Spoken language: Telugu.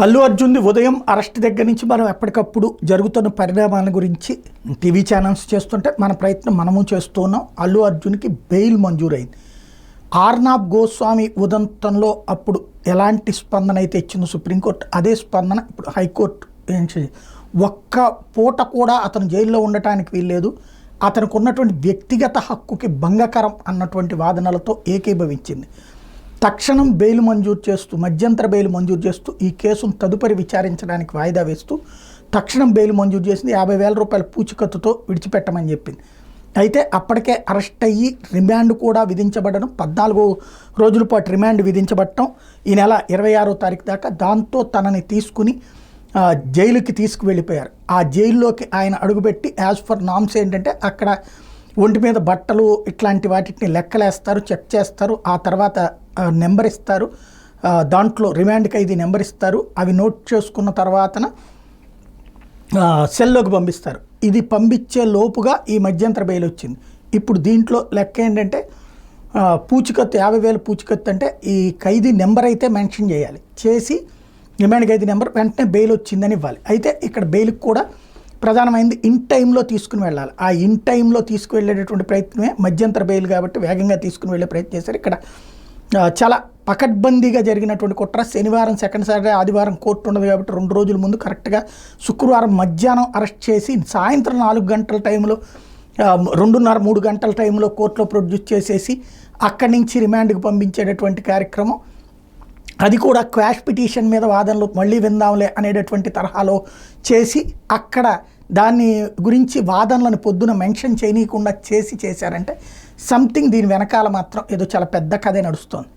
అల్లు అర్జున్ది ఉదయం అరెస్ట్ దగ్గర నుంచి మనం ఎప్పటికప్పుడు జరుగుతున్న పరిణామాల గురించి టీవీ ఛానల్స్ చేస్తుంటే మన ప్రయత్నం మనము చేస్తూ ఉన్నాం. అల్లు అర్జున్కి బెయిల్ మంజూరైంది. ఆర్నాబ్ గోస్వామి ఉదంతంలో అప్పుడు ఎలాంటి స్పందన అయితే ఇచ్చిందో సుప్రీంకోర్టు, అదే స్పందన ఇప్పుడు హైకోర్టు ఒక్క పూట కూడా అతను జైల్లో ఉండటానికి వీల్లేదు, అతనికి ఉన్నటువంటి వ్యక్తిగత హక్కుకి భంగకరం అన్నటువంటి వాదనలతో ఏకీభవించింది. తక్షణం బెయిల్ మంజూరు చేస్తూ, మధ్యంతర బెయిల్ మంజూరు చేస్తూ ఈ కేసును తదుపరి విచారించడానికి వాయిదా వేస్తూ తక్షణం బెయిల్ మంజూరు చేసింది. 50,000 రూపాయల పూచికత్తుతో విడిచిపెట్టమని చెప్పింది. అయితే అప్పటికే అరెస్ట్ అయ్యి రిమాండ్ కూడా విధించబడడం, 14 రోజుల పాటు రిమాండ్ విధించబడటం, ఈ నెల 26వ తారీఖు దాకా. దాంతో తనని తీసుకుని జైలుకి తీసుకువెళ్ళిపోయారు. ఆ జైల్లోకి ఆయన అడుగుపెట్టి యాజ్ ఫర్ నామ్స్ ఏంటంటే అక్కడ ఒంటి మీద బట్టలు ఇట్లాంటి వాటిని లెక్కలేస్తారు, చెక్ చేస్తారు, ఆ తర్వాత నెంబర్ ఇస్తారు, దాంట్లో రిమాండ్ ఖైదీ నెంబర్ ఇస్తారు, అవి నోట్ చేసుకున్న తర్వాతన సెల్లోకి పంపిస్తారు. ఇది పంపించే లోపుగా ఈ మధ్యంతర బెయిల్ వచ్చింది. ఇప్పుడు దీంట్లో లెక్క ఏంటంటే పూచికత్తు 50,000 పూచికత్తు అంటే ఈ ఖైదీ నెంబర్ అయితే మెన్షన్ చేయాలి, చేసి రిమాండ్ ఖైదీ నెంబర్ వెంటనే బెయిల్ వచ్చిందని ఇవ్వాలి. అయితే ఇక్కడ బెయిల్కి కూడా ప్రధానమైనది ఇన్ టైంలో తీసుకుని వెళ్ళాలి. ఆ ఇన్ టైంలో తీసుకువెళ్ళేటటువంటి ప్రయత్నమే మధ్యంతర బెయిల్ కాబట్టి వేగంగా తీసుకుని వెళ్ళే ప్రయత్నం చేశారు. ఇక్కడ చాలా పకడ్బందీగా జరిగినటువంటి కుట్ర. శనివారం సెకండ్ సాటర్డే ఆదివారం కోర్టు ఉండదు కాబట్టి 2 రోజుల ముందు కరెక్ట్గా శుక్రవారం మధ్యాహ్నం అరెస్ట్ చేసి సాయంత్రం 4 గంటల టైంలో 2:30-3 గంటల టైంలో కోర్టులో ప్రొడ్యూస్ చేసేసి అక్కడి నుంచి రిమాండ్కి పంపించేటటువంటి కార్యక్రమం. అది కూడా క్వాష్ పిటిషన్ మీద వాదనలు మళ్ళీ విందాంలే అనేటటువంటి తరహాలో చేసి అక్కడ దాన్ని గురించి వాదనలను పొద్దున మెన్షన్ చేయనీయకుండా చేశారంటే సంథింగ్ దీని వెనకాల మాత్రం ఏదో చాలా పెద్ద కథే నడుస్తోంది.